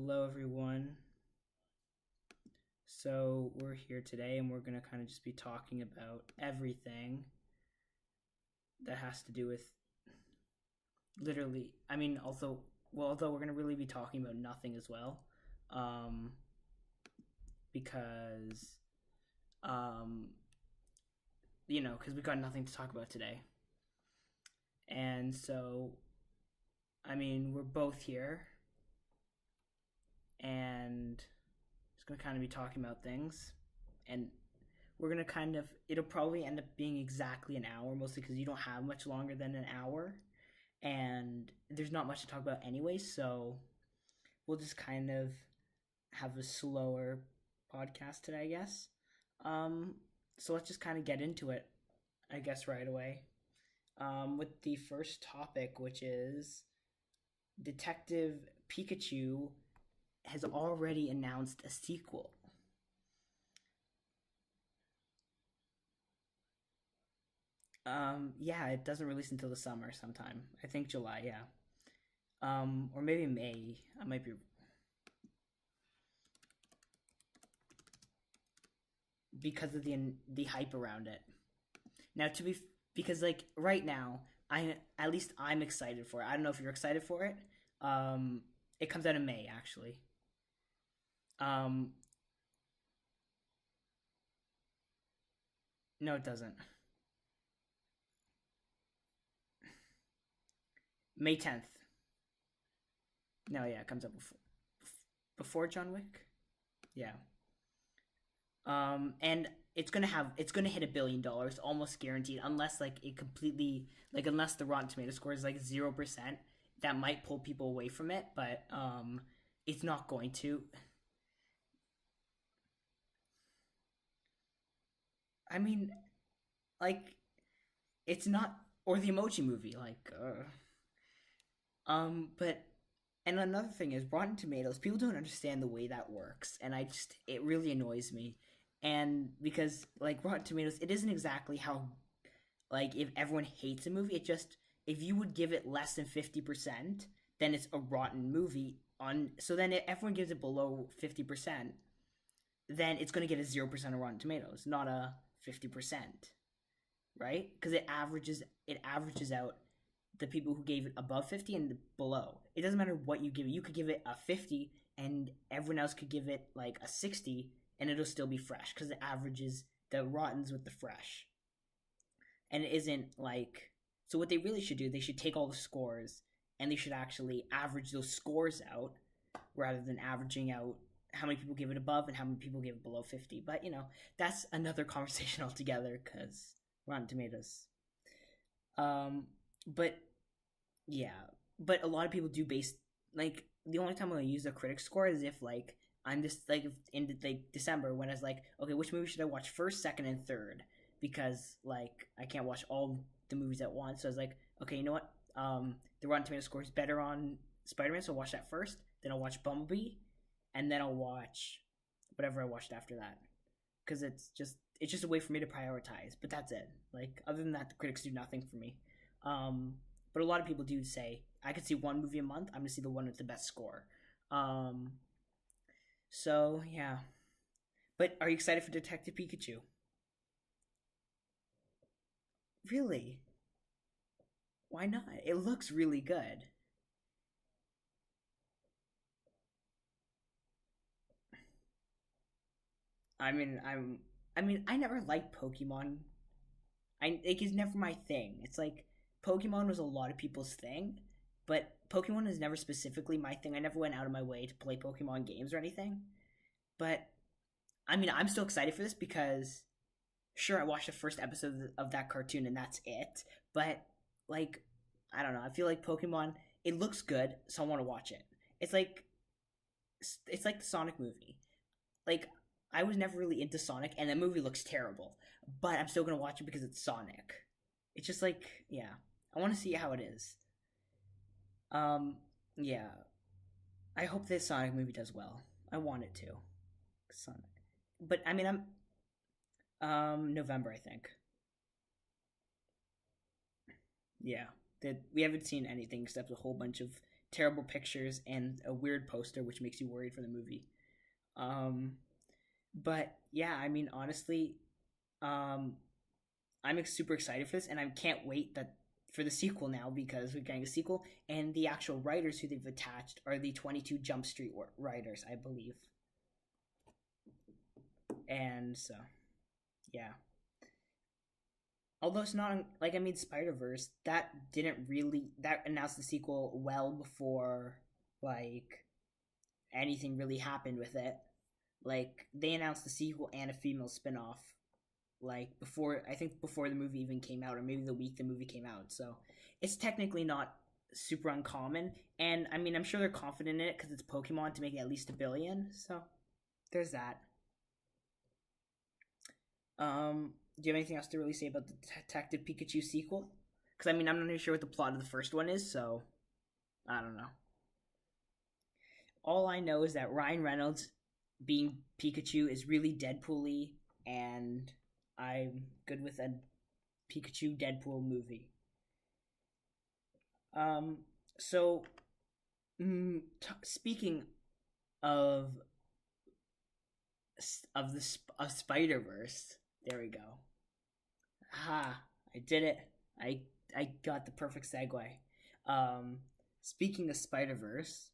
Hello, everyone. So, we're here today and we're going to kind of just be talking about everything that has to do with literally, although we're going to really be talking about nothing as well, um, because, um, because we got nothing to talk about today. And so, we're both here and just going to kind of be talking about things. And we're going to it'll probably end up being exactly an hour, mostly because you don't have much longer than an hour. And there's not much to talk about anyway, so we'll just kind of have a slower podcast today, I guess. So let's just kind of get into it, I guess, right away. With the first topic, which is Detective Pikachu has already announced a sequel. Yeah, it doesn't release until the summer sometime. I think July, yeah. Or maybe May. I might be because of the hype around it. Now because like right now, I'm excited for it. I don't know if you're excited for it. It comes out in May actually. Um, no, it doesn't. May 10th. No, yeah, it comes out before John Wick. Yeah. And it's gonna hit $1 billion almost guaranteed, unless like it completely unless the Rotten Tomato score is like 0%. That might pull people away from it, but it's not going to. I mean, like it's not, or the Emoji Movie, but and another thing is Rotten Tomatoes. People don't understand the way that works, and it really annoys me. And because like Rotten Tomatoes, it isn't exactly how like if everyone hates a movie, it just if you would give it less than 50%, then it's a rotten movie. On so then if everyone gives it below 50%, then it's going to get a 0% on Rotten Tomatoes, not a 50%, right? Because it averages out the people who gave it above 50 and below. It doesn't matter what you give it. You could give it a 50 and everyone else could give it like a 60 and it'll still be fresh because it averages the rottens with the fresh. And it isn't like, so what they really should do, they should take all the scores and they should actually average those scores out rather than averaging out how many people give it above and how many people give it below 50. But that's another conversation altogether because Rotten Tomatoes. But yeah, but a lot of people do base like the only time I use a critic score is if like I'm just like in like December when I was like, okay, which movie should I watch first, second, and third? Because like I can't watch all the movies at once. So I was like, okay, you know what? The Rotten Tomato score is better on Spider-Man, so I'll watch that first. Then I'll watch Bumblebee, and then I'll watch whatever I watched after that. Because it's just a way for me to prioritize. But that's it. Like other than that, the critics do nothing for me. But a lot of people do say I could see one movie a month. I'm gonna see the one with the best score. Um, so yeah. But are you excited for Detective Pikachu? Really? Why not? It looks really good. I mean, I never liked Pokemon. It's never my thing. It's like Pokemon was a lot of people's thing, but Pokemon is never specifically my thing. I never went out of my way to play Pokemon games or anything. But I'm still excited for this because sure, I watched the first episode of that cartoon and that's it. But like, I don't know. I feel like Pokemon. It looks good, so I want to watch it. It's like it's like the Sonic movie. Like I was never really into Sonic, and the movie looks terrible, but I'm still gonna watch it because it's Sonic. It's just like yeah, I want to see how it is. Um, yeah, I hope this Sonic movie does well. I want it to. Sonic, but I'm November I think. Yeah, that we haven't seen anything except a whole bunch of terrible pictures and a weird poster, which makes you worried for the movie. Um, but yeah, I mean, honestly, um, I'm super excited for this, and I can't wait that for the sequel now because we're getting a sequel, and the actual writers who they've attached are the 22 Jump Street writers, I believe. And so, yeah. Although it's not like I mean Spider Verse that didn't really that announced the sequel well before like anything really happened with it. Like they announced the sequel and a female spin-off like before I think before the movie even came out or maybe the week the movie came out. So it's technically not super uncommon and I mean I'm sure they're confident in it cuz it's Pokemon to make it at least 1 billion. So there's that. Do you have anything else to really say about the Detective Pikachu sequel? Because I mean, I'm not really sure what the plot of the first one is, so I don't know. All I know is that Ryan Reynolds being Pikachu is really Deadpool-y, and I'm good with a Pikachu Deadpool movie. Um, so speaking of of Spider Verse, there we go. Ha! I did it. I got the perfect segue. Um, Speaking of Spider Verse,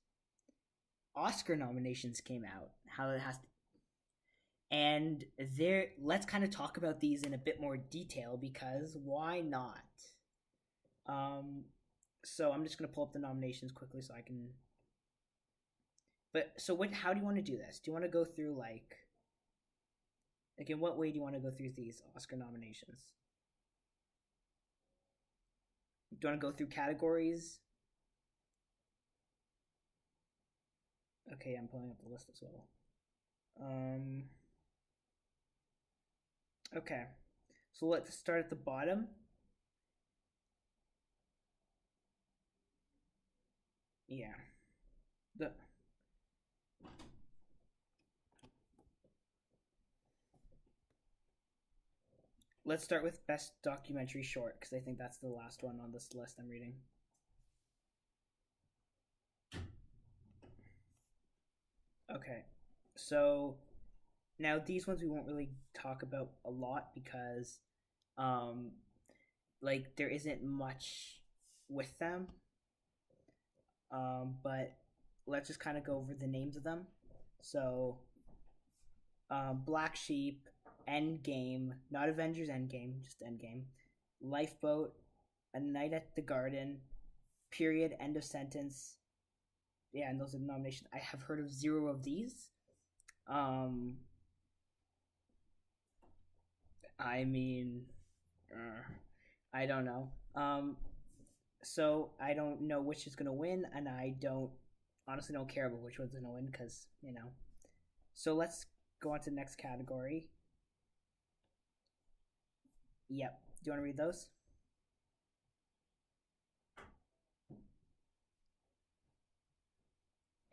Oscar nominations came out. How it has, to, and there. Let's kind of talk about these in a bit more detail because why not? Um, so I'm just gonna pull up the nominations quickly so I can. But so what? How do you want to do this? Do you want to go through like in what way do you want to go through these Oscar nominations? Do you want to go through categories? Okay, I'm pulling up the list as well. Um, okay, so let's start at the bottom. Yeah, the let's start with best documentary short because I think that's the last one on this list I'm reading. Okay, so now these ones we won't really talk about a lot because um like there isn't much with them. But let's just kind of go over the names of them. So Black Sheep, Endgame, not Avengers Endgame, just Endgame, Lifeboat, A Night at the Garden, Period, End of Sentence. Yeah, and those are the nominations. I have heard of zero of these. Um, I mean, uh, I don't know. So I don't know which is gonna win, and I don't honestly don't care about which one's gonna win because you know. So let's go on to the next category. Yep. Do you want to read those?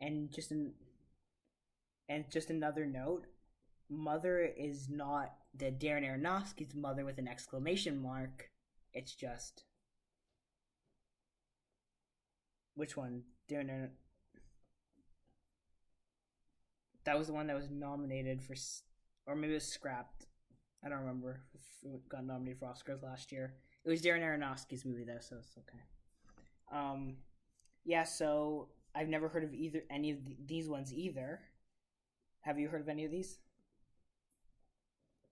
And just another note, Mother is not the Darren Aronofsky's Mother with an exclamation mark. It's just which one? That was the one that was nominated for, or maybe it was scrapped. I don't remember if it got nominated for Oscars last year. It was Darren Aronofsky's movie though, so it's okay. Um, yeah. So I've never heard of either any of these ones either. Have you heard of any of these?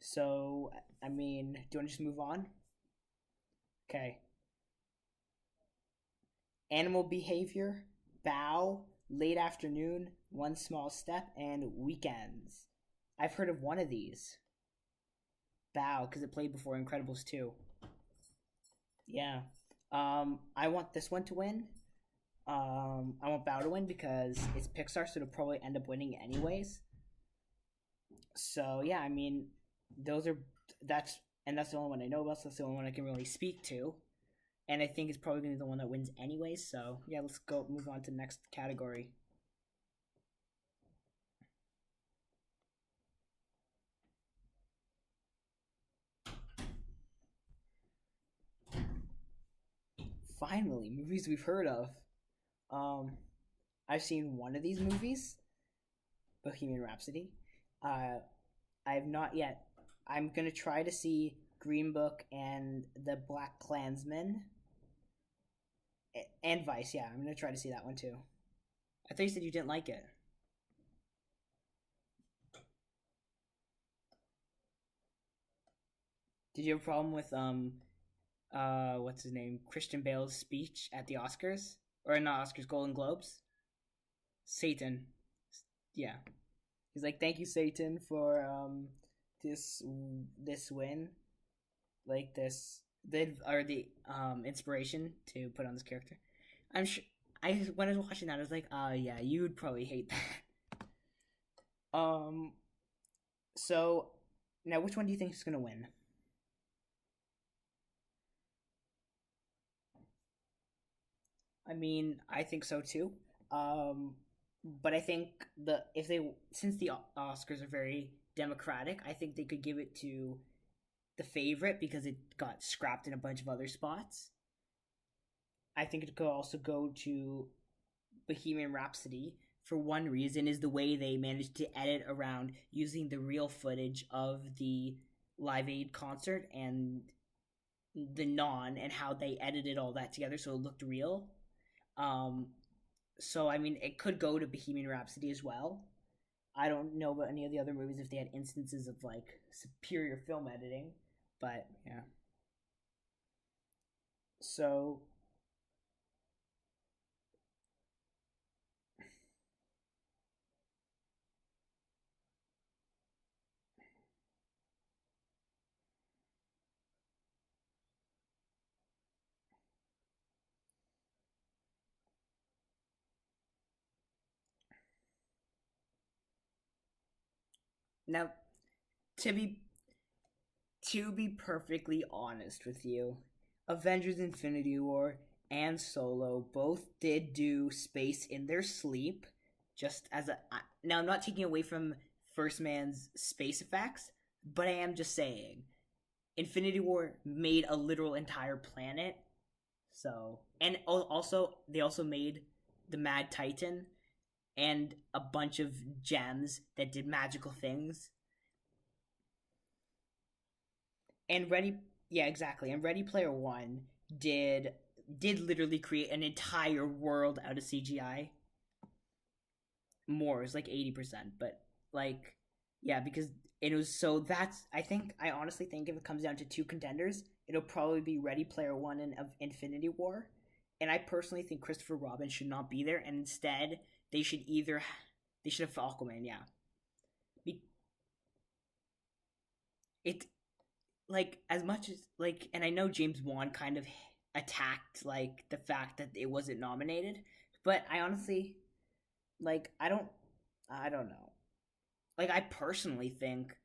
So I mean, do you want to just move on? Okay. Animal Behavior, Bow, Late Afternoon, One Small Step, and Weekends. I've heard of one of these. Bow, because it played before Incredibles 2. Yeah. I want this one to win. I want Bow to win because it's Pixar, so it'll probably end up winning anyways. So yeah, I mean, those are that's that's the only one I know about. So that's the only one I can really speak to, and I think it's probably gonna be the one that wins anyways. So yeah, let's go move on to the next category. Finally, movies we've heard of. Um, I've seen one of these movies, Bohemian Rhapsody. Uh, I have not yet. I'm gonna try to see Green Book and The Black Klansman and Vice. Yeah, I'm gonna try to see that one too. I thought you said you didn't like it. Did you have a problem with what's his name, Christian Bale's speech at the Oscars, or not Oscars, Golden Globes? Satan. Yeah, he's like, thank you, Satan, for this this win, like this the or the inspiration to put on this character. I'm sure. I when I was watching that, I was like, oh yeah, you would probably hate that. So now, which one do you think is gonna win? I mean, I think so too. Um, but I think the if they since the Oscars are very democratic, I think they could give it to the favorite because it got scrapped in a bunch of other spots. I think it could also go to Bohemian Rhapsody for one reason is the way they managed to edit around using the real footage of the Live Aid concert and the non and how they edited all that together so it looked real. Um, so I mean, it could go to Bohemian Rhapsody as well. I don't know about any of the other movies if they had instances of like superior film editing, but yeah. So now to be to be perfectly honest with you, Avengers Infinity War and Solo both did do space in their sleep. Just as a. Now, I'm not taking away from First Man's space effects, but I am just saying Infinity War made a literal entire planet. So. And also, they also made the Mad Titan and a bunch of gems that did magical things. And Ready, yeah, exactly. And Ready Player One did did literally create an entire world out of CGI. More is like 80%, but like yeah, because it was so that's I honestly think if it comes down to two contenders, it'll probably be Ready Player One and of Infinity War. And I personally think Christopher Robin should not be there, and instead they should either they should have Aquaman, yeah. Be- it like as much as like and I know James Wan kind of attacked like the fact that it wasn't nominated, but I honestly like I don't know. Like I personally think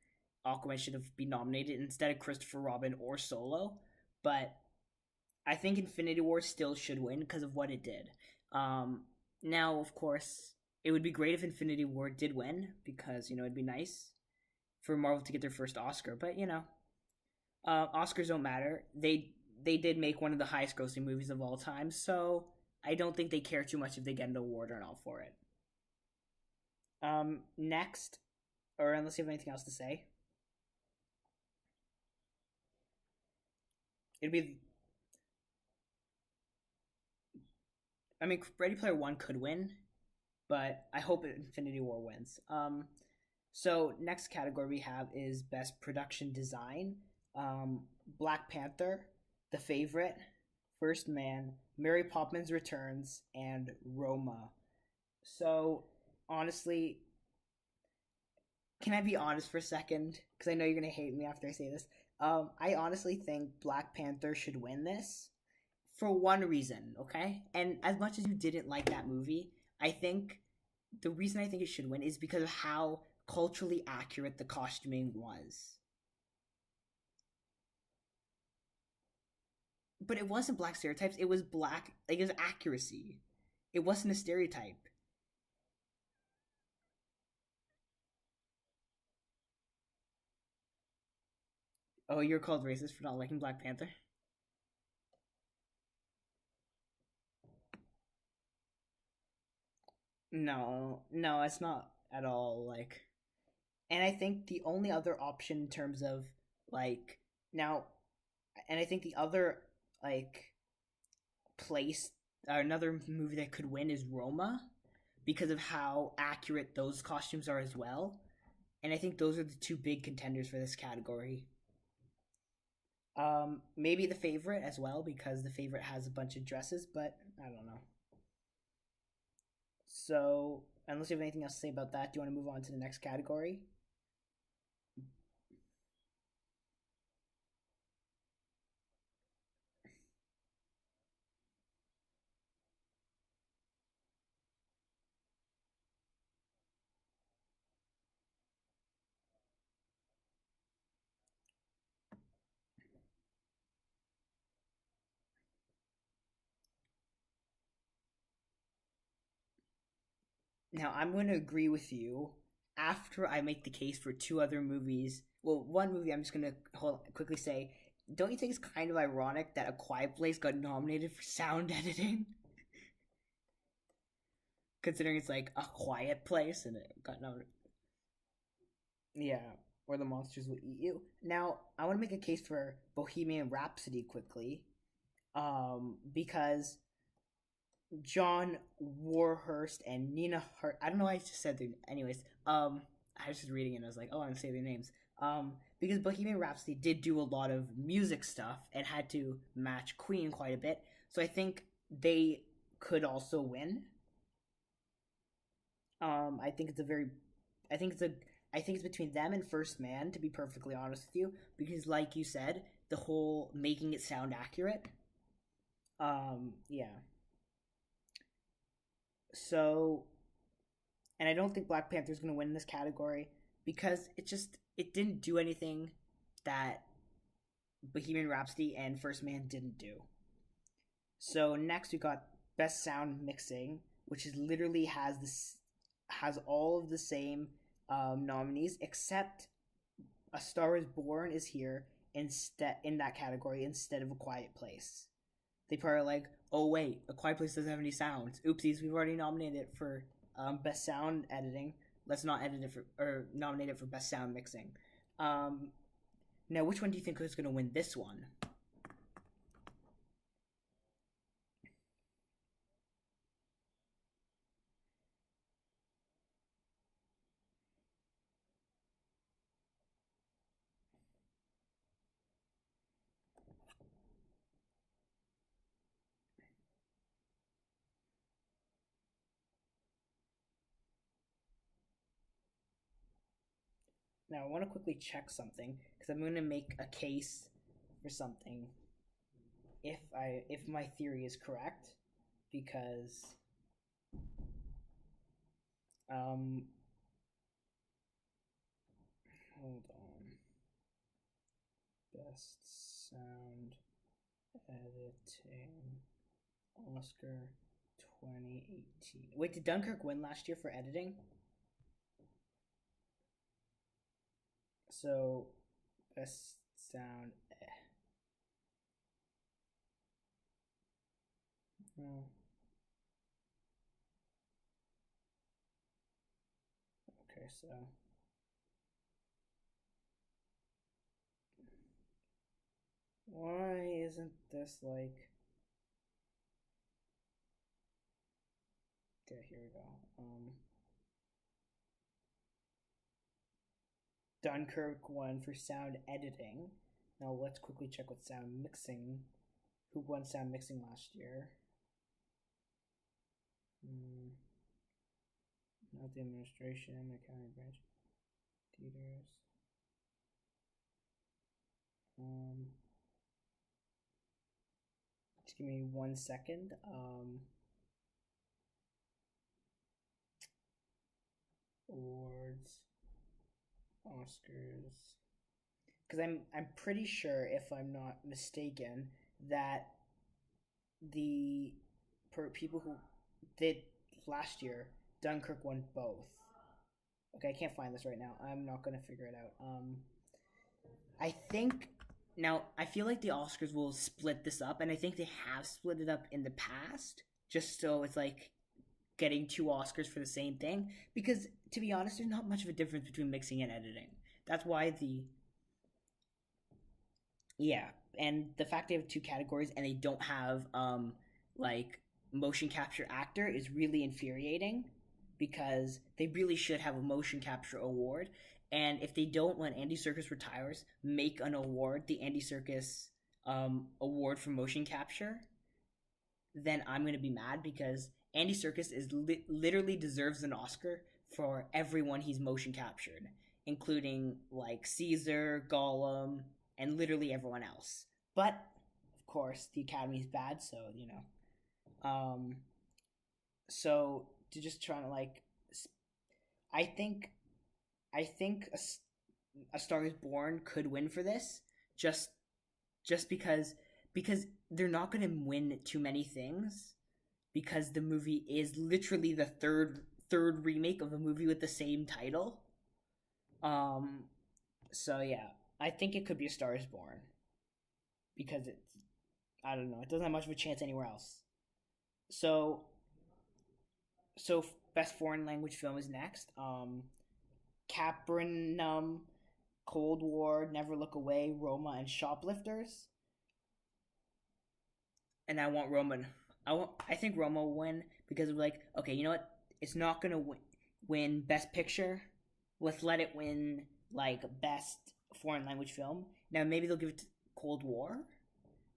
Aquaman should have been nominated instead of Christopher Robin or Solo, but I think Infinity War still should win because of what it did. Um Now of course it would be great if Infinity War did win because it'd be nice for Marvel to get their first Oscar, but Oscars don't matter. They did make one of the highest grossing movies of all time, so I don't think they care too much if they get an award or not for it. Next, or unless you have anything else to say, it'd be. I mean, Ready Player One could win, but I hope Infinity War wins. So next category we have is Best Production Design. Black Panther, The Favorite, First Man, Mary Poppins Returns, and Roma. So honestly, can I be honest for a second? Because I know you're gonna hate me after I say this. I honestly think Black Panther should win this for one reason, okay? And as much as you didn't like that movie, I think the reason I think it should win is because of how culturally accurate the costuming was. But it wasn't black stereotypes. It was black, like it was accuracy. It wasn't a stereotype. Oh, you're called racist for not liking Black Panther. No, no, it's not at all like. And I think the only other option in terms of like now, and I think the other like place or another movie that could win is Roma because of how accurate those costumes are as well. And I think those are the two big contenders for this category. Maybe the favorite as well because the favorite has a bunch of dresses, but I don't know. So, unless you have anything else to say about that, do you want to move on to the next category? Now, I'm going to agree with you after I make the case for two other movies. Well, one movie I'm just going to quickly say, don't you think it's kind of ironic that A Quiet Place got nominated for sound editing? Considering it's like a quiet place and it got nominated. Yeah, or the monsters will eat you. Now, I want to make a case for Bohemian Rhapsody quickly, because John Warhurst and Nina Hart. I don't know why I just said their. Anyways, I was just reading it and I was like, oh, I'm saying their names. Because Bohemian Rhapsody did do a lot of music stuff and had to match Queen quite a bit. So I think they could also win. I think it's a very, I think it's a, I think it's between them and First Man to be perfectly honest with you, because like you said, the whole making it sound accurate. Yeah. So, and I don't think Black Panther's going to win this category because it didn't do anything that Bohemian Rhapsody and First Man didn't do. So next we got Best Sound Mixing, which is literally has all of the same nominees except A Star Is Born is here instead in that category instead of A Quiet Place. They probably like, oh wait, A Quiet Place doesn't have any sounds. Oopsies, we've already nominated it for best sound editing. Let's not edit it for or nominate it for best sound mixing. Um, Now, which one do you think is going to win this one? Now, I want to quickly check something because I'm going to make a case for something if my theory is correct because um hold on. Best sound editing Oscar 2018. Wait, did Dunkirk win last year for editing? So, best sound. Oh, okay, so why isn't this like? Okay, here we go. Dunkirk won for sound editing. Now let's quickly check with sound mixing. Who won sound mixing last year? Hmm, not the administration, the county branch, theaters. Um, just give me 1 second. Awards, Oscars. Because I'm pretty sure, if I'm not mistaken, that the people who did last year, Dunkirk won both. Okay, I can't find this right now. I'm not gonna figure it out. I think now I feel like the Oscars will split this up, and I think they have split it up in the past, just so it's like getting two Oscars for the same thing because, to be honest, there's not much of a difference between mixing and editing. That's why the yeah, and the fact they have two categories and they don't have like motion capture actor is really infuriating because they really should have a motion capture award. And if they don't, when Andy Serkis retires, make an award, the Andy Serkis award for motion capture, then I'm gonna be mad because Andy Serkis is literally deserves an Oscar for everyone he's motion captured, including like Caesar, Gollum, and literally everyone else. But of course, the Academy's bad, so you know. So to just try to like, I think I think a Star is Born could win for this, just just because they're not going to win too many things because the movie is literally the third remake of a movie with the same title. Um, so yeah, I think it could be A Star is Born because it's I don't know, it doesn't have much of a chance anywhere else. So so best foreign language film is next. Capernaum, Cold War, Never Look Away, Roma, and Shoplifters. And I want Roman. I think Roma will win because of like okay, you know what? It's not gonna win Best Picture. Let's let it win like Best Foreign Language Film. Now maybe they'll give it to Cold War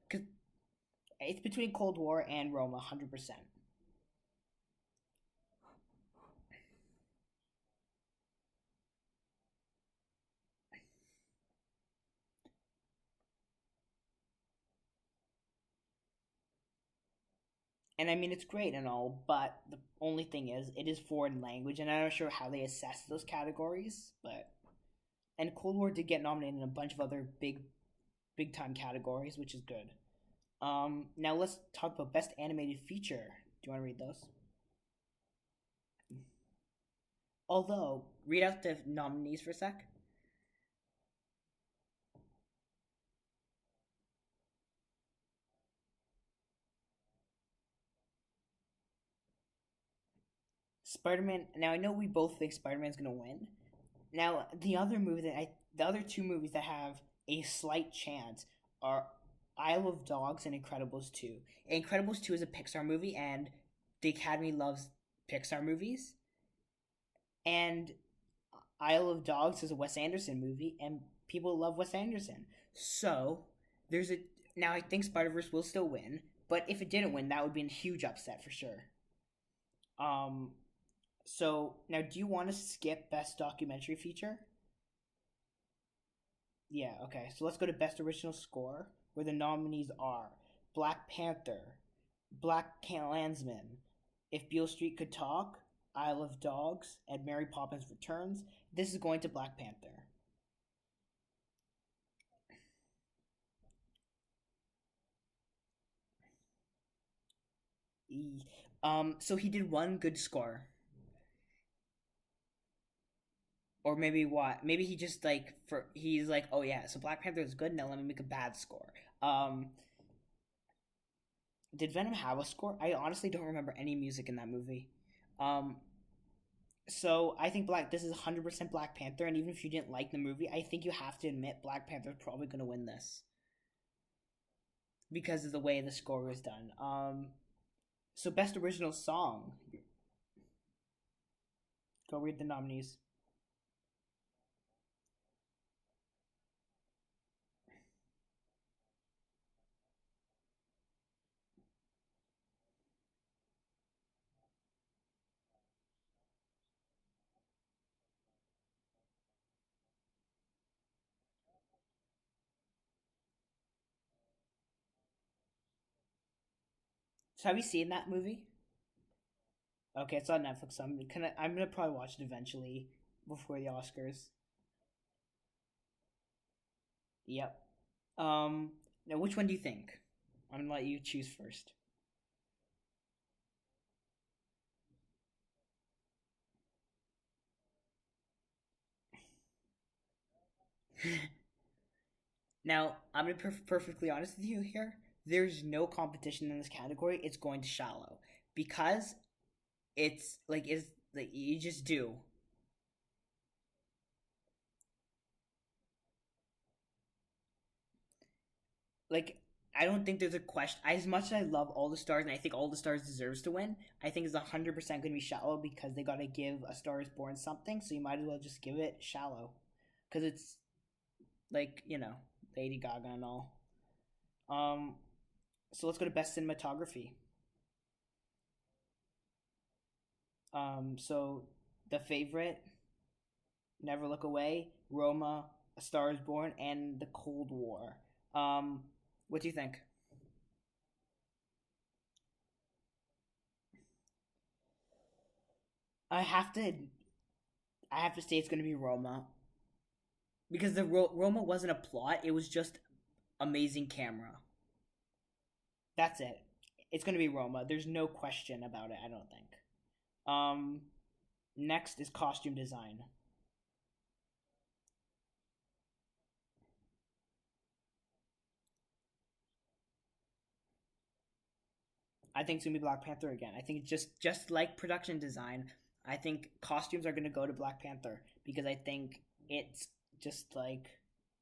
because it's between Cold War and Roma, 100%. And I mean it's great and all, but the only thing is it is foreign language, and I'm not sure how they assess those categories. But and Cold War did get nominated in a bunch of other big time categories, which is good. Now let's talk about best animated feature. Do you want to read those? Although, read out the nominees for a sec. Spider Man. Now I know we both think Spider Man's gonna win. Now the other two movies that have a slight chance are Isle of Dogs and Incredibles 2. Incredibles 2 is a Pixar movie, and the Academy loves Pixar movies. And Isle of Dogs is a Wes Anderson movie, and people love Wes Anderson. So there's a now I think Spider Verse will still win, but if it didn't win, that would be a huge upset for sure. Um, so now, do you want to skip Best Documentary Feature? Yeah, okay. So let's go to Best Original Score, where the nominees are Black Panther, Black Landsman, If Beale Street Could Talk, Isle of Dogs, and Mary Poppins Returns. This is going to Black Panther. So he did one good score, or maybe what? Maybe he just like for he's like, oh yeah, so Black Panther is good. Now let me make a bad score. Did Venom have a score? I honestly don't remember any music in that movie. Um, so I think Black. This is 100% Black Panther, and even if you didn't like the movie, I think you have to admit Black Panther is probably going to win this because of the way the score was done. So best original song. Go read the nominees. So have you seen that movie? Okay, it's on Netflix. So I'm gonna probably watch it eventually before the Oscars. Yep. Now which one do you think? I'm gonna let you choose first. Now I'm gonna be perfectly honest with you here. There's no competition in this category. It's going to Shallow because It's like is like you just do. Like I don't think there's a question. As much as I love All the Stars and I think All the Stars deserves to win, I think it's 100% going to be Shallow because they got to give A Star Is Born something. So you might as well just give it Shallow, because it's like Lady Gaga and all. Um, so let's go to best cinematography. So the favorite, Never Look Away, Roma, A Star Is Born, and The Cold War. Um, what do you think? I have to I have to say it's going to be Roma because the Roma wasn't a plot; it was just amazing camera. That's it. It's going to be Roma. There's no question about it. I don't think. Um, Next is costume design. I think it's gonna be Black Panther again. I think just like production design, I think costumes are gonna go to Black Panther because I think it's just like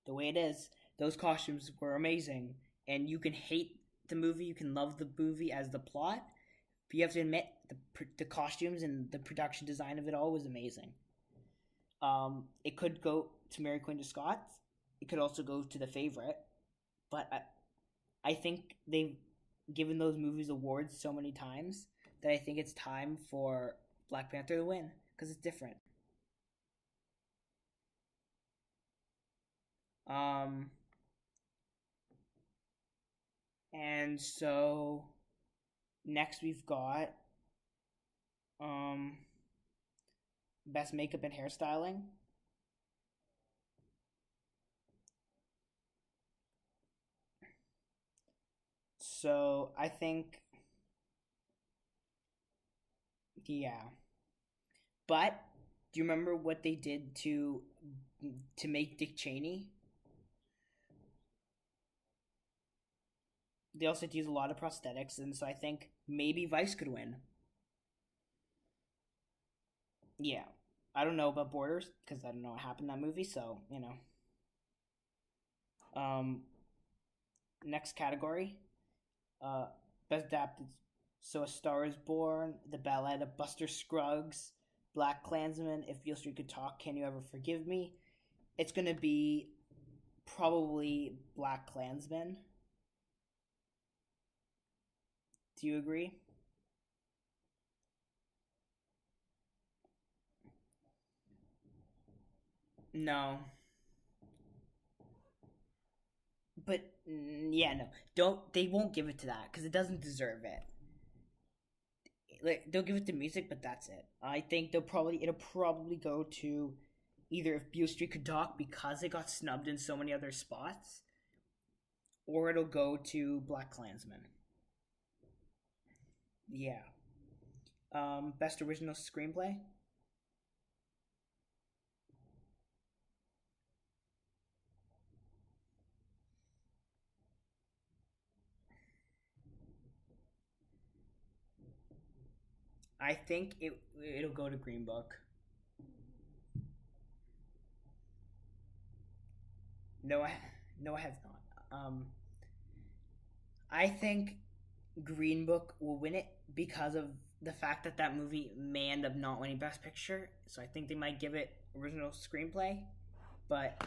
the way it is. Those costumes were amazing, and you can hate the movie, you can love the movie as the plot, but you have to admit the costumes and the production design of it all was amazing. It could go to Mary Queen of Scots. It could also go to the favorite, but I think they've given those movies awards so many times that I think it's time for Black Panther to win because it's different. Um, and so next we've got um, best makeup and hairstyling. So I think, yeah, but do you remember what they did to make Dick Cheney? They also had to use a lot of prosthetics, and so I think maybe Vice could win. Yeah, I don't know about Borders because I don't know what happened in that movie. So um, next category, uh, best adapted. So A Star Is Born, The Ballad of Buster Scruggs, Black Klansman, If Beale Street Could Talk, Can You Ever Forgive Me? It's gonna be probably Black Klansman. Do you agree? No, but yeah, no. Don't they won't give it to that because it doesn't deserve it. Like they'll give it to music, but that's it. I think it'll probably go to either If Beale Street Could Talk because it got snubbed in so many other spots, or it'll go to Black Klansman. Yeah. Best original screenplay. I think it'll go to Green Book. No, no, it has not. I think Green Book will win it because of the fact that that movie may end up not winning Best Picture. So I think they might give it original screenplay, but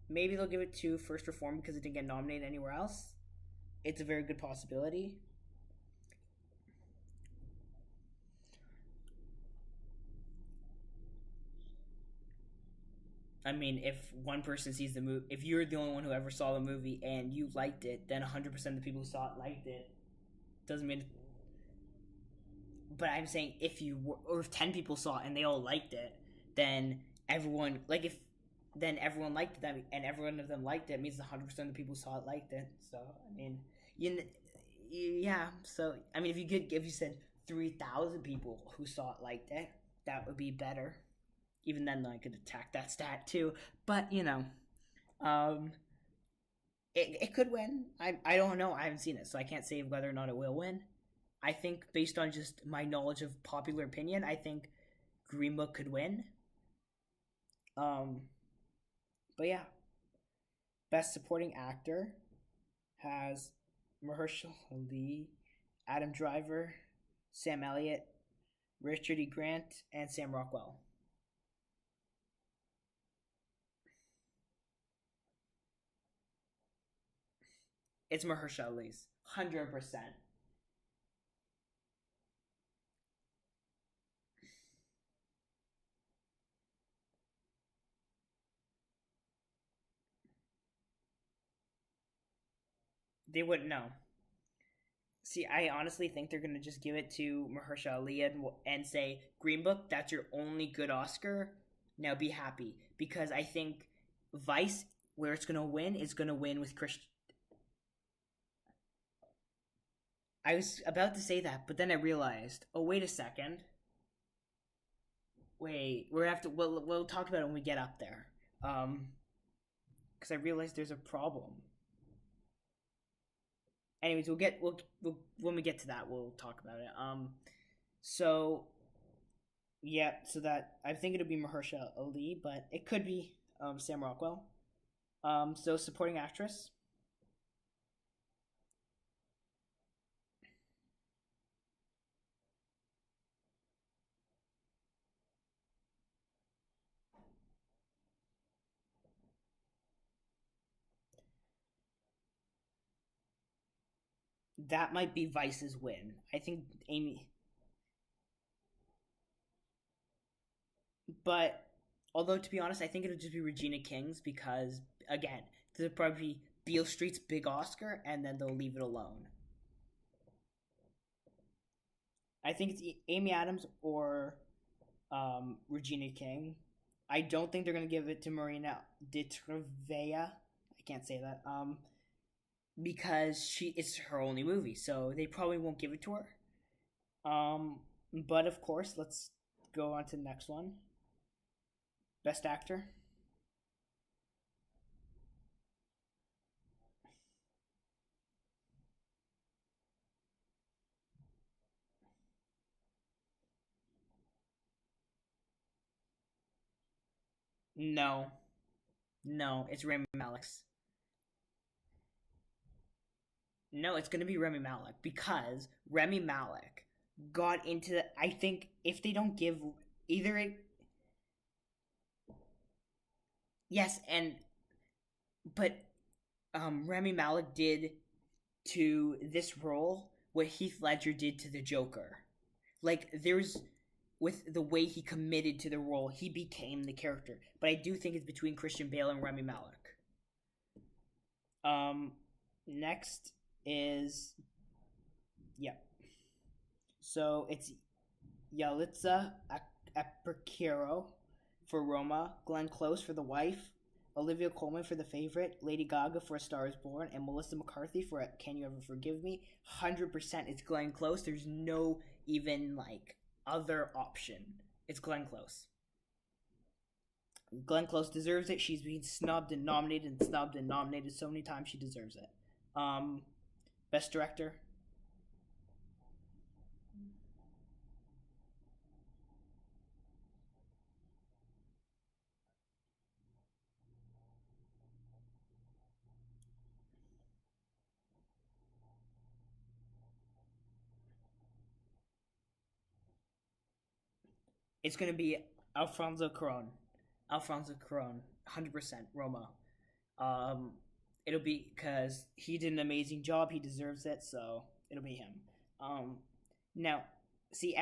maybe they'll give it to First Reform because it didn't get nominated anywhere else. It's a very good possibility. I mean, if one person sees the movie, if you're the only one who ever saw the movie and you liked it, then 100% of the people who saw it liked it. Doesn't mean, but I'm saying if or if 10 people saw it and they all liked it, then everyone, like if, then everyone liked them and every one of them liked it, means 100% of the people who saw it liked it. So, I mean, you, yeah. So, I mean, if you said 3,000 people who saw it liked it, that would be better. Even then, I could attack that stat too. But, um, it could win. I don't know. I haven't seen it, so I can't say whether or not it will win. I think based on just my knowledge of popular opinion, I think Green Book could win. Um, but yeah, Best Supporting Actor has Mahershala Ali, Adam Driver, Sam Elliott, Richard E. Grant, and Sam Rockwell. It's Mahershala Ali's 100%. They wouldn't know. See, I honestly think they're gonna just give it to Mahershala Ali and say, Green Book, that's your only good Oscar. Now be happy, because I think Vice, where it's gonna win, is gonna win with Christian. I was about to say that, but then I realized, oh wait a second, wait, we have to. We'll talk about it when we get up there. Because I realized there's a problem. Anyways, we'll when we get to that, we'll talk about it. So yeah, so that I think it'll be Mahershala Ali, but it could be Sam Rockwell. So supporting actress, that might be Vice's win. I think Amy, but although to be honest, I think it'll just be Regina King's because again, there'll probably be Beale Street's big Oscar, and then they'll leave it alone. I think it's Amy Adams or Regina King. I don't think they're gonna give it to Marina de Trevella. I can't say that. Because she it's her only movie, so they probably won't give it to her. But of course, let's go on to the next one. Best actor. No, no, it's Rami Malek's. No, it's gonna be Rami Malek because Rami Malek got into. I think if they don't give either it, yes, and but Rami Malek did to this role what Heath Ledger did to the Joker. Like there's with the way he committed to the role, he became the character. But I do think it's between Christian Bale and Rami Malek. Um, Next is yeah. So it's Yalitza Aparicio for Roma, Glenn Close for The Wife, Olivia Colman for The Favorite, Lady Gaga for A Star Is Born, and Melissa McCarthy for Can You Ever Forgive Me. 100% it's Glenn Close. There's no even like other option. It's Glenn Close. Glenn Close deserves it. She's been snubbed and nominated so many times. She deserves it. Um, Best Director. It's gonna be Alfonso Cuarón. Alfonso Cuarón, 100% Roma. Um, it'll be because he did an amazing job. He deserves it, so it'll be him. Um, Now, see,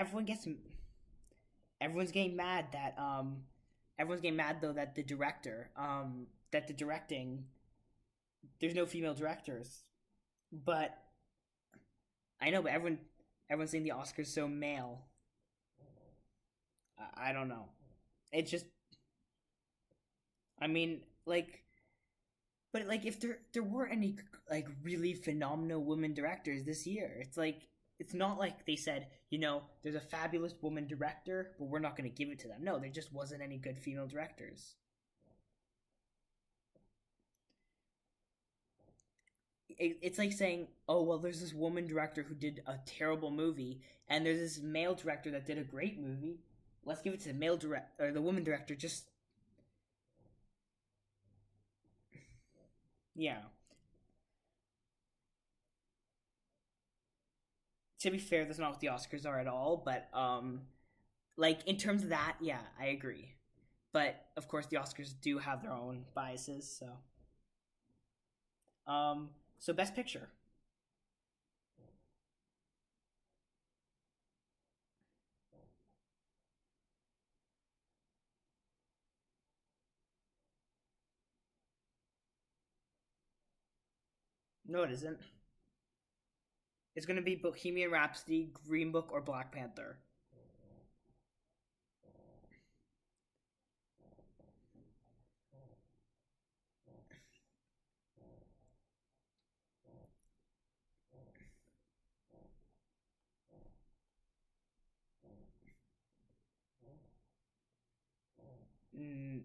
everyone's getting mad that everyone's getting mad though that the director that the directing there's no female directors, but I know, but everyone's saying the Oscars so male. I don't know. It's just I mean like but like if there were any like really phenomenal women directors this year, it's like it's not like they said, there's a fabulous woman director, but we're not going to give it to them. No, there just wasn't any good female directors. it's like saying, oh well, there's this woman director who did a terrible movie, and there's this male director that did a great movie. Let's give it to the male direct or the woman director. Just yeah. To be fair, that's not what the Oscars are at all. But like in terms of that, yeah, I agree. But of course, the Oscars do have their own biases. So best picture. No, it isn't. It's going to be Bohemian Rhapsody, Green Book, or Black Panther. Mm,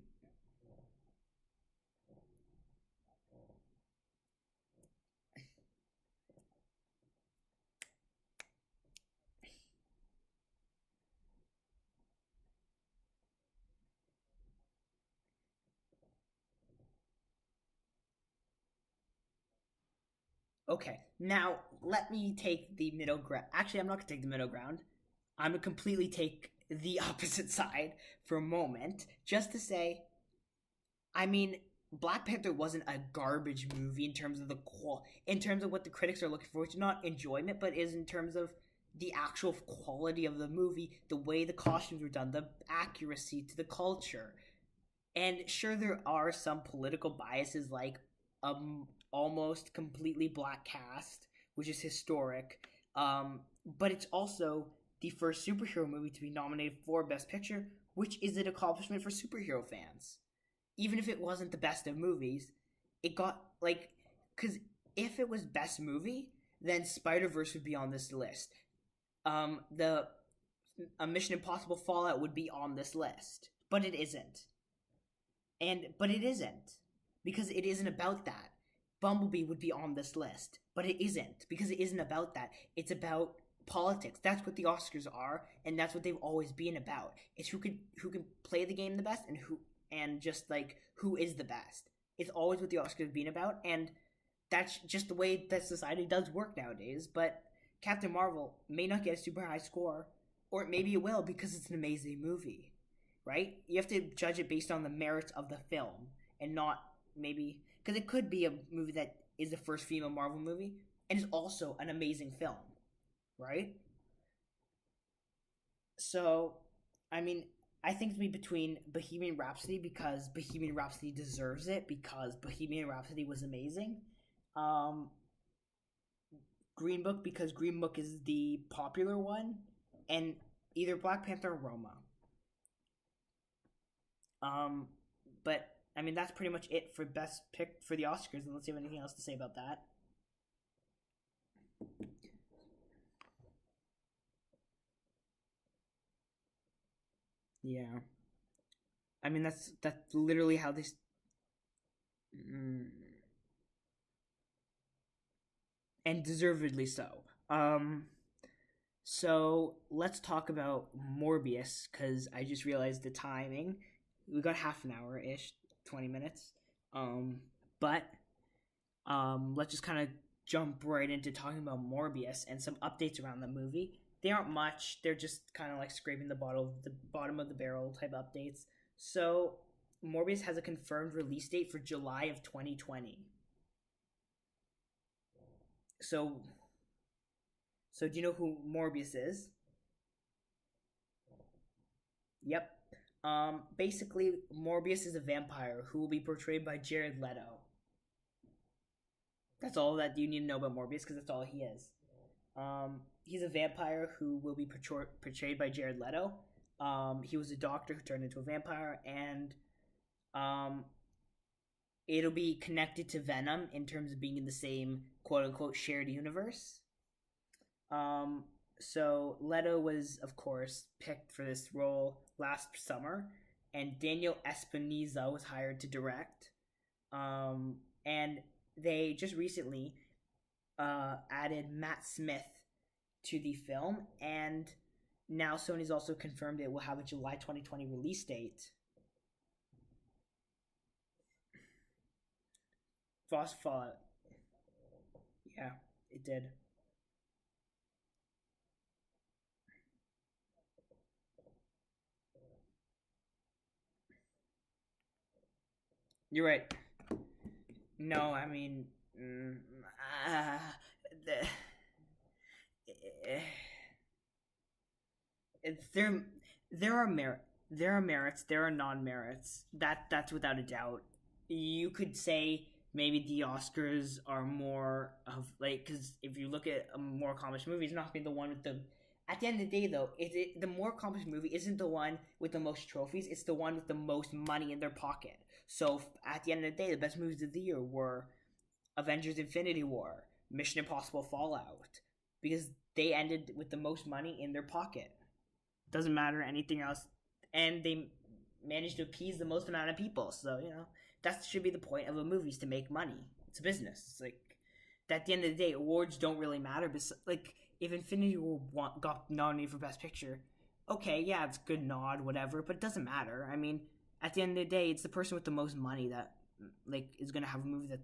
okay, now let me take the middle ground. Actually, I'm not going to take the middle ground. I'm going to completely take the opposite side for a moment, just to say, I mean, Black Panther wasn't a garbage movie in terms of in terms of what the critics are looking for. It's not enjoyment, but is in terms of the actual quality of the movie, the way the costumes were done, the accuracy to the culture. And sure, there are some political biases, like almost completely black cast, which is historic. But it's also the first superhero movie to be nominated for Best Picture, which is an accomplishment for superhero fans. Even if it wasn't the best of movies, it got like because if it was best movie, then Spider Verse would be on this list. The Mission Impossible Fallout would be on this list, but it isn't. But it isn't because it isn't about that. Bumblebee would be on this list, but it isn't because it isn't about that. It's about politics. That's what the Oscars are, and that's what they've always been about. It's who can play the game the best and just like who is the best. It's always what the Oscars have been about, and that's just the way that society does work nowadays. But Captain Marvel may not get a super high score, or maybe it will because it's an amazing movie, right? You have to judge it based on the merits of the film and not maybe because it could be a movie that is the first female Marvel movie and is also an amazing film, right? So, I mean, I think to be between Bohemian Rhapsody because Bohemian Rhapsody deserves it because Bohemian Rhapsody was amazing. Um, Green Book because Green Book is the popular one, and either Black Panther or Roma. Um, but I mean that's pretty much it for best pick for the Oscars. Unless you have anything else to say about that. Yeah, I mean that's literally how this. Mm, and deservedly so. So let's talk about Morbius because I just realized the timing. We got half an hour ish, 20 minutes. Um, but let's just kind of jump right into talking about Morbius and some updates around the movie. They aren't much. They're just kind of like scraping the bottom of the barrel type updates. So Morbius has a confirmed release date for July of 2020. So do you know who Morbius is? Yep. Basically, Morbius is a vampire who will be portrayed by Jared Leto. That's all that you need to know about Morbius because that's all he is. He's a vampire who will be portrayed by Jared Leto. He was a doctor who turned into a vampire, and um, it'll be connected to Venom in terms of being in the same quote unquote shared universe. Um, so Leto was, of course, picked for this role last summer, and Daniel Espinosa was hired to direct. And they just recently added Matt Smith to the film, and now Sony's also confirmed it will have a July 2020 release date. Frost Fallout. Yeah, it did. You're right. No, I mean, uh, the, there there are merits, there are non-merits. That's without a doubt. You could say maybe the Oscars are more of like, because if you look at a more accomplished movie, it's not gonna be the one with the. At the end of the day, though, the more accomplished movie isn't the one with the most trophies. It's the one with the most money in their pocket. So at the end of the day, the best movies of the year were Avengers: Infinity War, Mission Impossible: Fallout, because they ended with the most money in their pocket. Doesn't matter anything else, and they managed to appease the most amount of people. So that should be the point of a movie, is to make money. It's a business. It's like at the end of the day, awards don't really matter. But like if Infinity War got nominated for Best Picture, okay, yeah, it's a good nod, whatever. But it doesn't matter. I mean, at the end of the day, it's the person with the most money that like is gonna have a movie that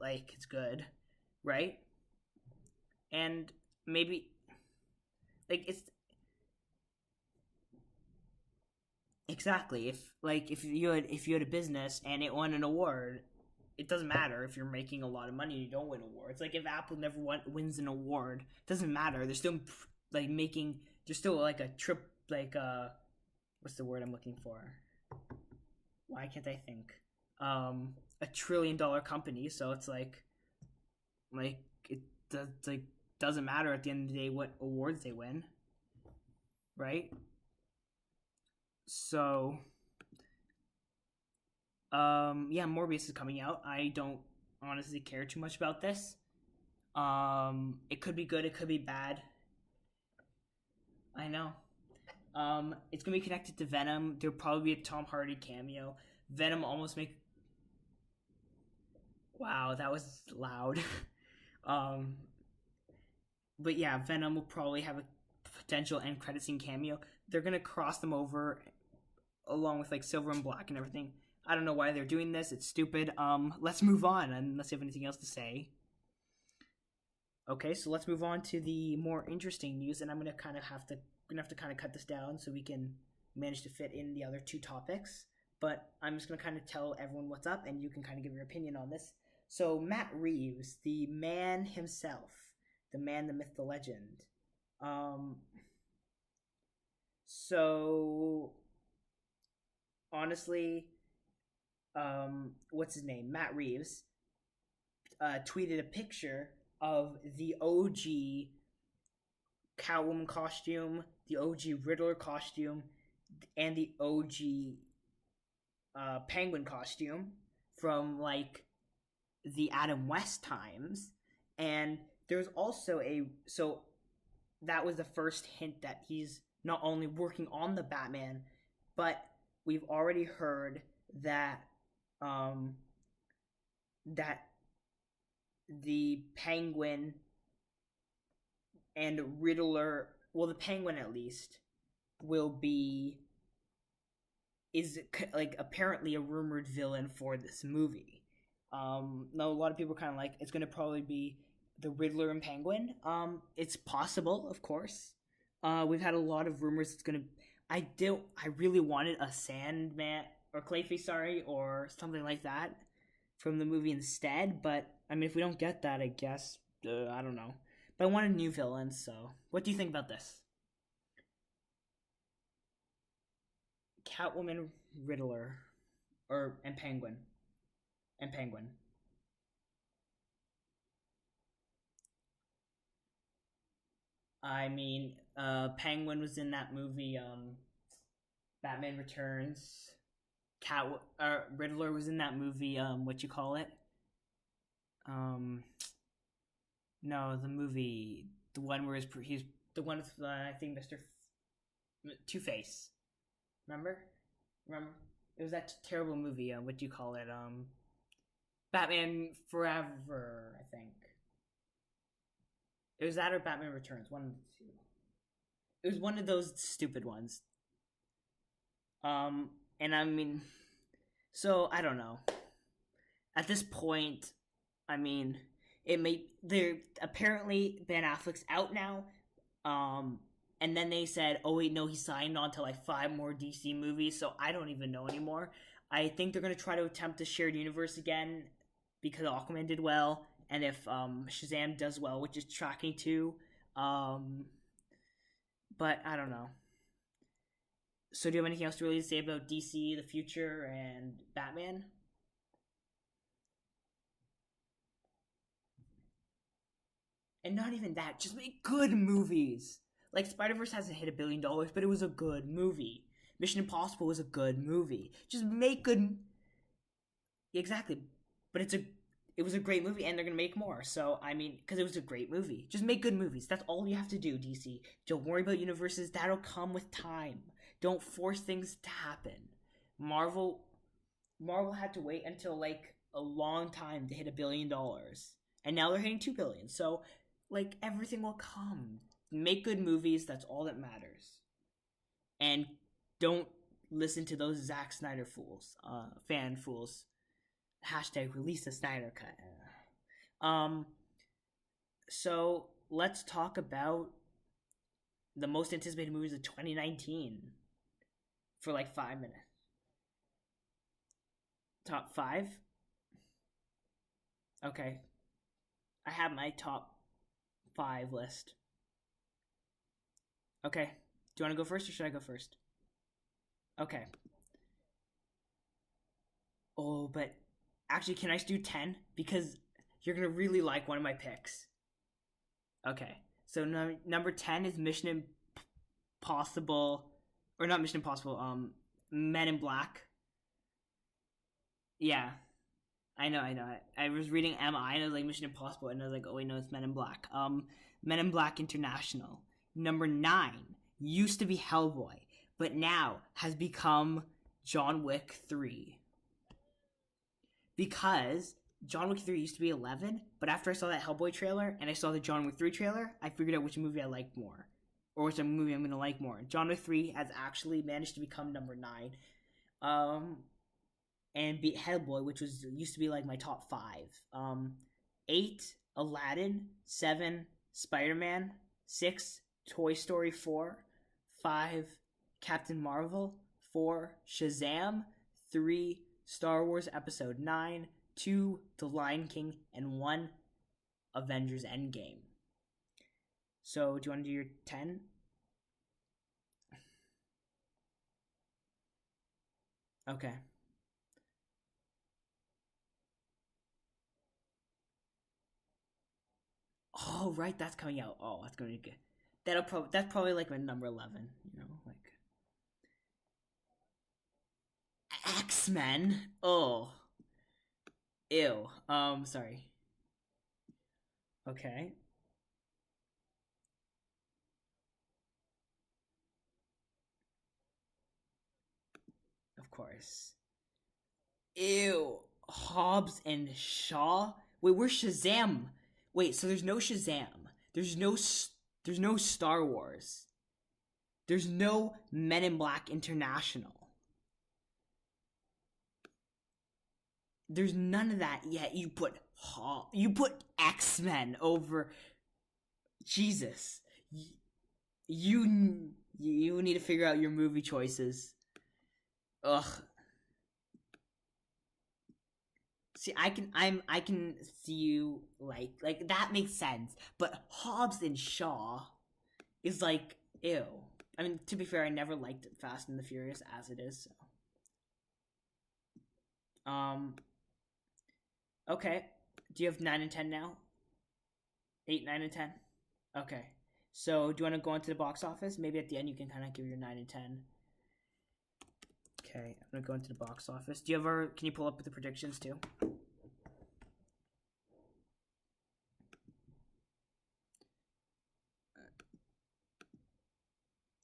like it's good, right? And maybe like it's exactly, if you had a business and it won an award, it doesn't matter if you're making a lot of money and you don't win awards. Like if Apple never wins an award, it doesn't matter. They're still like making. They're still like a trip. Like what's the word I'm looking for? Why can't I think? A $1 trillion company. So it's like it does like doesn't matter at the end of the day what awards they win, right? So yeah, Morbius is coming out. I don't honestly care too much about this. It could be good, it could be bad. I know. It's gonna be connected to Venom. There'll probably be a Tom Hardy cameo. Venom almost make. Wow, that was loud. um, but yeah, Venom will probably have a potential end credit scene cameo. They're gonna cross them over along with like Silver and Black and everything. I don't know why they're doing this. It's stupid. Let's move on unless you have anything else to say. Okay, so let's move on to the more interesting news, and I'm gonna have to kind of cut this down so we can manage to fit in the other two topics. But I'm just gonna kind of tell everyone what's up, and you can kind of give your opinion on this. So Matt Reeves, the man himself, the man, the myth, the legend. Um, so honestly, what's his name? Matt Reeves tweeted a picture of the OG Catwoman costume, the OG Riddler costume, and the OG Penguin costume from like the Adam West times. And there's also that was the first hint that he's not only working on the Batman, but we've already heard that um, that the Penguin and Riddler, well, the Penguin at least, will be is like apparently a rumored villain for this movie. Now a lot of people are kind of like it's going to probably be the Riddler and Penguin. It's possible, of course. We've had a lot of rumors. It's going to. I really wanted a Sandman or Clayface, sorry, or something like that from the movie instead. But I mean, if we don't get that, I guess I don't know. But I wanted new villains. So, what do you think about this? Catwoman, Riddler, or and Penguin. I mean, Penguin was in that movie. Batman Returns. Cat Riddler was in that movie. What you call it? Um, no, the movie, the one where he's the one with I think Mister Two Face. Remember? Remember? It was that terrible movie. What do you call it? Batman Forever, I think. It was that or Batman Returns. One of the two. It was one of those stupid ones. And I mean, so I don't know. At this point, I mean, it may they're apparently Ben Affleck's out now. Um, and then they said, oh wait, no, he signed on to like 5 more DC movies. So I don't even know anymore. I think they're gonna try to attempt a shared universe again because Aquaman did well, and if Shazam does well, which is tracking too. Um, but I don't know. So do you have anything else to really say about DC, the future, and Batman? And not even that, just make good movies. Like Spider Verse hasn't hit $1 billion, but it was a good movie. Mission Impossible was a good movie. Just make good. Exactly, but it was a great movie, and they're gonna make more. So I mean, because it was a great movie, just make good movies. That's all you have to do, DC. Don't worry about universes. That'll come with time. Don't force things to happen. Marvel, Marvel had to wait until like a long time to hit $1 billion, and now they're hitting 2 billion. So like everything will come. Make good movies. That's all that matters. And don't listen to those Zack Snyder fools, fan fools. Hashtag release the Snyder cut. So let's talk about the most anticipated movies of 2019 for like 5 minutes. Top five? Okay. I have my top five list. Okay. Do you want to go first or should I go first? Okay. Oh, but actually, can I just do 10? Because you're going to really like one of my picks. Okay. So number 10 is Mission Impossible. Or not Mission Impossible, Men in Black. Yeah. I know. I was reading MI and I was like Mission Impossible and I was like, oh wait, no, it's Men in Black. Men in Black International. Number 9 used to be Hellboy, but now has become John Wick 3. Because John Wick 3 used to be 11, but after I saw that Hellboy trailer and I saw the John Wick 3 trailer, I figured out which movie I liked more. Or which movie I'm going to like more. John Wick 3 has actually managed to become number 9. And beat Hellboy, which was used to be like my top 5. 8, Aladdin. 7, Spider-Man. 6, Toy Story 4. 5, Captain Marvel. 4, Shazam. 3, Star Wars Episode 9. 2, The Lion King. And 1, Avengers Endgame. So, do you want to do your 10? Okay. Oh, right, that's coming out. Oh, that's going to be good. That's probably like my number 11, like X-Men. Oh, ew. Sorry. Okay. Of course. Ew. Hobbs and Shaw. Wait, where's Shazam? Wait, so there's no Shazam. There's no there's no Star Wars. There's no Men in Black International. There's none of that yet. You put X-Men over Jesus. You need to figure out your movie choices. Ugh. See, I can see you like that makes sense, but Hobbs and Shaw is like ew. I mean, to be fair, I never liked Fast and the Furious as it is. So. Okay. Do you have 9 and 10 now? 8, 9, and 10. Okay. So, do you want to go into the box office? Maybe at the end you can kind of give your 9 and 10. Okay, I'm gonna go into the box office. Do you ever? Can you pull up the predictions too?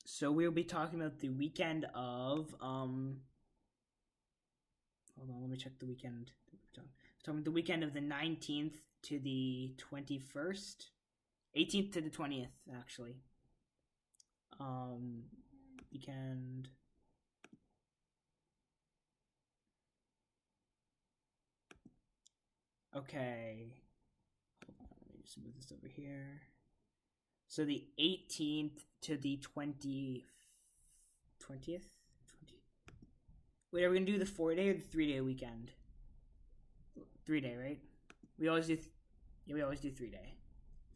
So we'll be talking about the weekend of Hold on, let me check the weekend. We're talking the weekend of the 19th to the 21st. 18th to the 20th, actually. Weekend. Okay. Hold on, let me just move this over here. So the 18th to the 20th. 20th? 20. Wait, are we gonna do the 4-day or the 3-day weekend? 3-day, right? We always do. Yeah, we always do 3-day.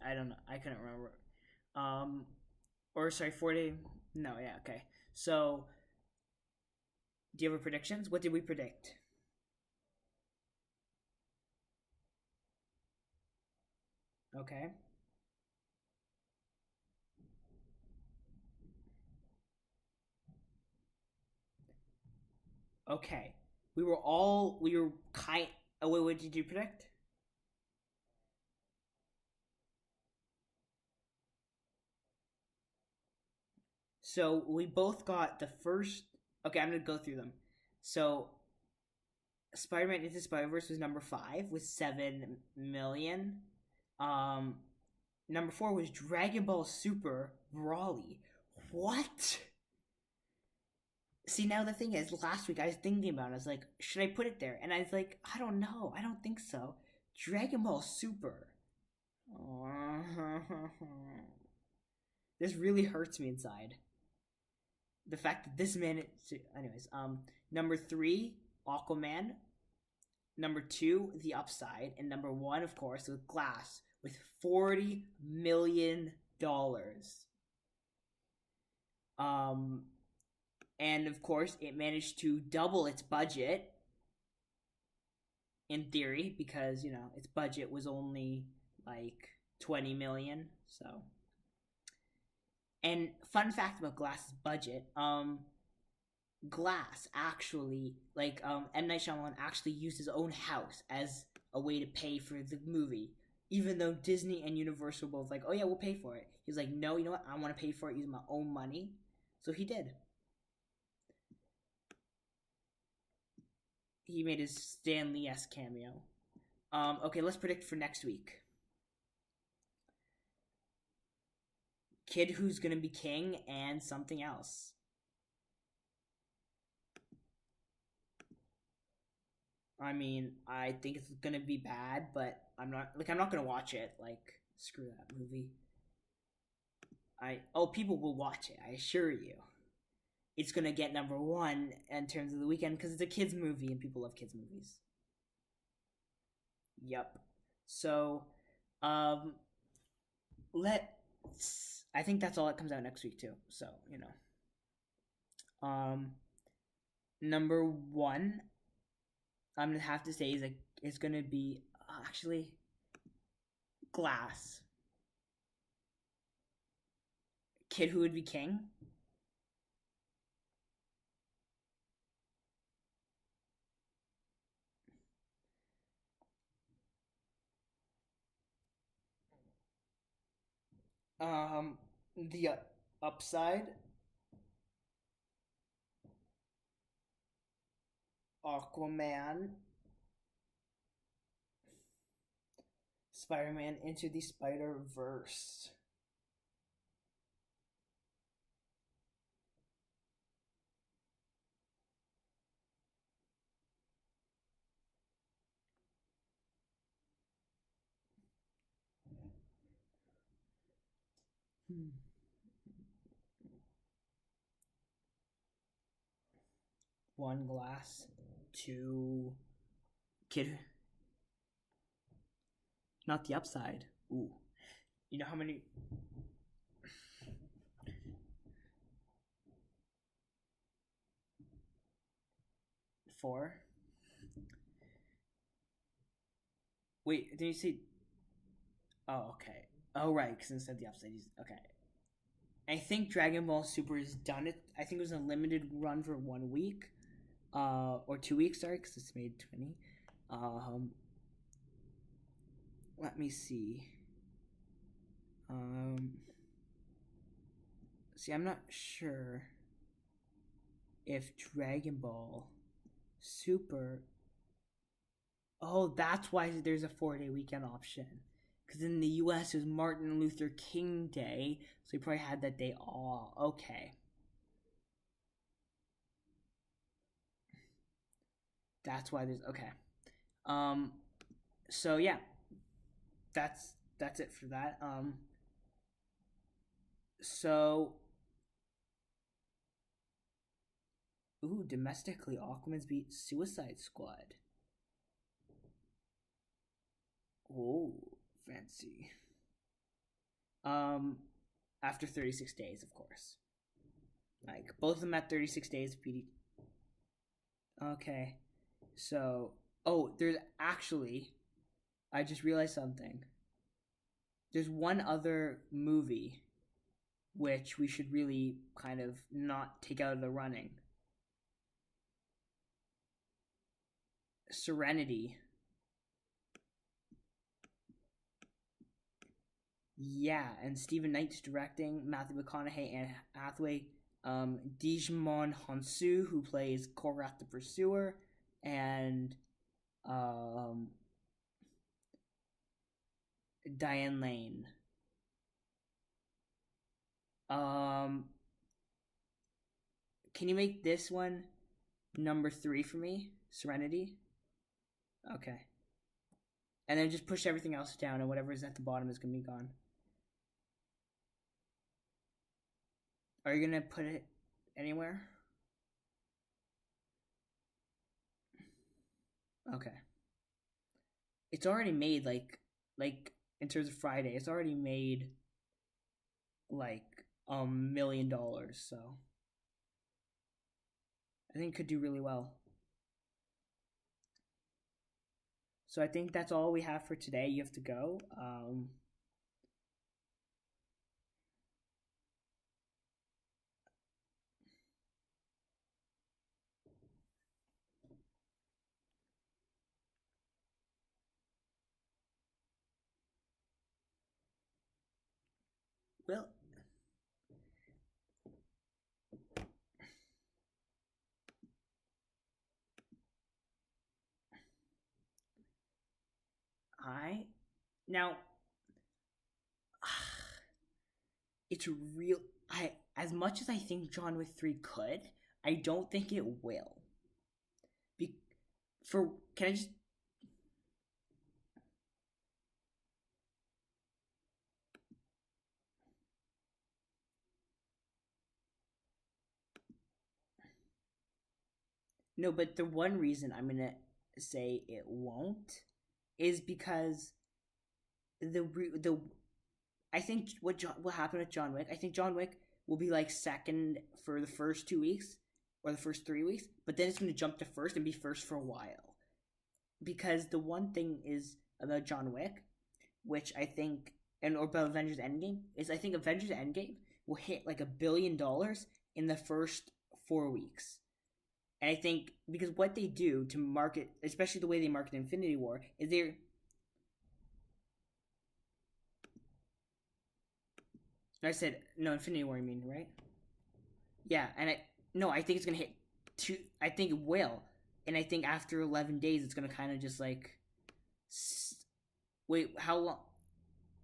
I don't know. I couldn't remember. Or sorry, 4-day. No, yeah, okay. So, do you have a predictions? What did we predict? Okay. Okay. We were kind. Oh wait, what did you predict? So we both got the first. Okay, I'm gonna go through them. So Spider-Man Into Spider-Verse was number 5 with 7 million. Um, Number 4 was Dragon Ball Super Brawly. What? See, now the thing is, last week I was thinking about it. I was like, should I put it there? And I was like, I don't know. I don't think so. Dragon Ball Super. This really hurts me inside. The fact that this man. Anyways, number 3, Aquaman. Number 2, The Upside. And number 1, of course, was Glass with $40 million. And of course, it managed to double its budget in theory because its budget was only like 20 million. So, and fun fact about Glass's budget, Glass actually M Night Shyamalan actually used his own house as a way to pay for the movie, even though Disney and Universal both like, oh yeah, we'll pay for it. He's like, no, you know what? I want to pay for it using my own money. So he did. He made his Stan Lee-esque cameo. Okay, let's predict for next week. Kid Who's Gonna Be King and something else. I mean, I think it's gonna be bad, but I'm not gonna watch it. Like, screw that movie. People will watch it, I assure you. It's gonna get number 1 in terms of the weekend because it's a kids movie and people love kids movies. Yep. So, let's. I think that's all that comes out next week too. So number 1, I'm gonna have to say is gonna be actually Glass. Kid Who Would Be King. The Upside. Aquaman. Spider-Man Into the Spider-Verse. One Glass. 2 Kid. Not the Upside. Ooh. You know how many? 4. Wait, did you say? Oh, okay. Oh, right, because instead of the Upside, okay. I think Dragon Ball Super is done. I think it was a limited run for 1 week, or 2 weeks. Sorry, because it's made 20. Let me see. See, I'm not sure if Dragon Ball Super. Oh, that's why there's a 4-day weekend option. Because in the U.S. it was Martin Luther King Day, so he probably had that day off. Okay, that's why there's okay. Um, so yeah, that's it for that. So domestically, Aquaman's beat Suicide Squad. Oh, fancy. Um, After 36 days, of course. Like both of them at 36 days. PD. Okay, so there's actually I just realized something. There's one other movie which we should really kind of not take out of the running. Serenity. Yeah, and Stephen Knight's directing, Matthew McConaughey and Hathaway, Digimon Honsu, who plays Korath the Pursuer, and um, Diane Lane. Um, can you make this one number 3 for me? Serenity? Okay. And then just push everything else down, and whatever's at the bottom is going to be gone. Are you going to put it anywhere? Okay. It's already made like in terms of Friday, it's already made like $1 million, so I think it could do really well. So I think that's all we have for today. You have to go. Well, I now it's real. I As much as I think John Wick 3 could, I don't think it will. Be, for can I just no? But the one reason I'm gonna say it won't is because the I think what happened with John Wick. I think John Wick will be like second for the first 2 weeks or the first 3 weeks, but then it's going to jump to first and be first for a while. Because the one thing is about John Wick, which I think, and or about Avengers Endgame, is I think Avengers Endgame will hit like $1 billion in the first 4 weeks. And I think because what they do to market, especially the way they market Infinity War, is they're I said no Infinity War. You mean right? Yeah, and I think it's gonna hit two. I think it will, and I think after 11 days, it's gonna kind of just like wait. How long?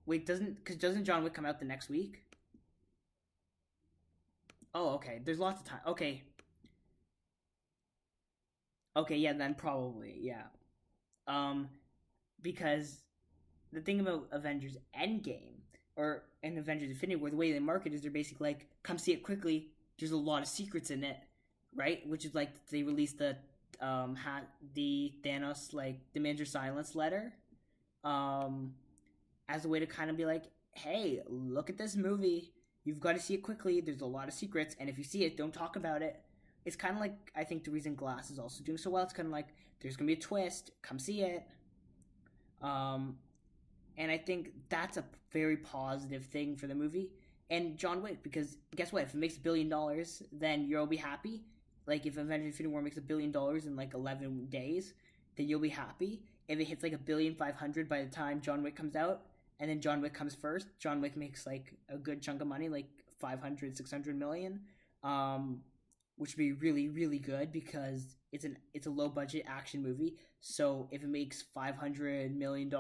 Wait, doesn't John Wick come out the next week? Oh, okay. There's lots of time. Okay, okay, yeah, then probably yeah. Um, because the thing about Avengers Endgame or and Avengers Infinity War, the way they market is they're basically like, come see it quickly. There's a lot of secrets in it, right? Which is like they released the Thanos like demands your silence letter, um, as a way to kind of be like, hey, look at this movie. You've got to see it quickly. There's a lot of secrets, and if you see it, don't talk about it. It's kind of like I think the reason Glass is also doing so well. It's kind of like there's gonna be a twist. Come see it. Um, and I think that's a very positive thing for the movie and John Wick because guess what? If it makes $1 billion, then you'll be happy. Like if Avengers: Infinity War makes $1 billion in like 11 days, then you'll be happy. If it hits like 1,500,000,000 by the time John Wick comes out, and then John Wick comes first, John Wick makes like a good chunk of money, like 500, 600 million, um, which would be really, really good because it's a low budget action movie. So if it makes $500 million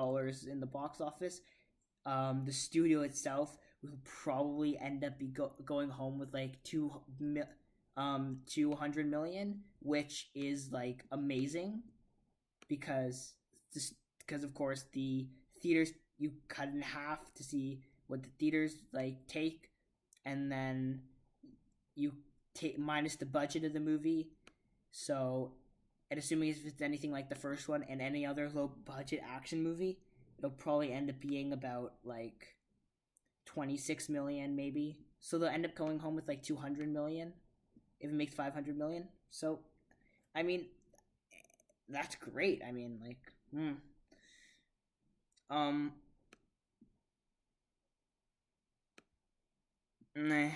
in the box office, The studio itself will probably end up going home with like 200 million, which is like amazing because just because of course the theaters, you cut in half to see what the theaters like take, and then you take minus the budget of the movie. So, and assuming if it's anything like the first one and any other low budget action movie, it'll probably end up being about like 26 million maybe. So they'll end up going home with like 200 million if it makes 500 million. So, I mean, that's great. I mean, like, um, nah,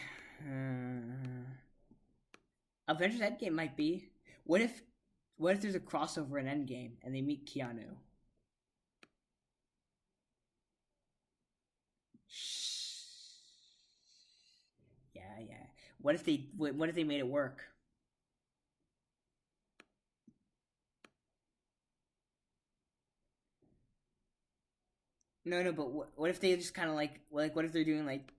Avengers Endgame might be. What if, what if there's a crossover in Endgame and they meet Keanu? Yeah, yeah. What if they made it work? No, no, but what if they just kind of like what if they're doing like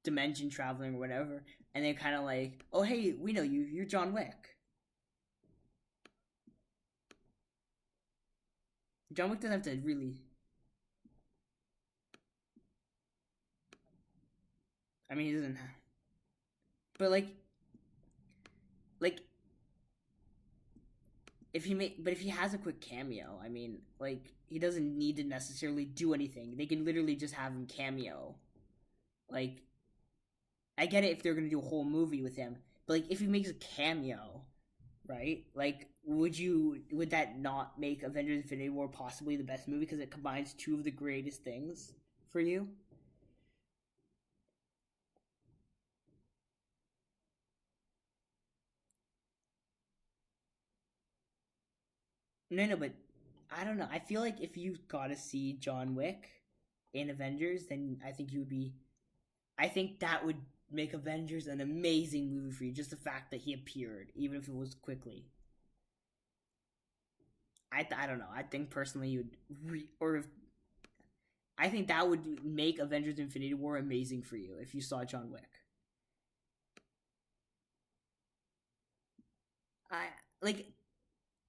dimension traveling or whatever, and they kind of like, oh hey, we know you, you're John Wick. John Wick doesn't have to really. I mean, he doesn't. But like if he make, but if he has a quick cameo, I mean, like he doesn't need to necessarily do anything. They can literally just have him cameo. Like I get it if they're gonna do a whole movie with him, but like if he makes a cameo, right? Like would that not make Avengers Infinity War possibly the best movie because it combines two of the greatest things for you? No, no, but I don't know. I feel like if you got to see John Wick in Avengers, then I think you would be. I think that would make Avengers an amazing movie for you. Just the fact that he appeared, even if it was quickly. I don't know. I think personally you'd or if, I think that would make Avengers Infinity War amazing for you if you saw John Wick. I like.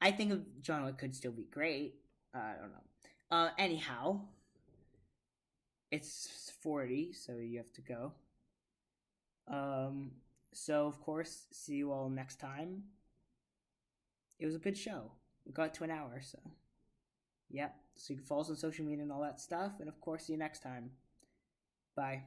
I think John Wick could still be great. I don't know. Anyhow, it's 40, so you have to go. Um, so of course, see you all next time. It was a good show. We got to an hour, so yeah. So you can follow us on social media and all that stuff, and of course, see you next time. Bye.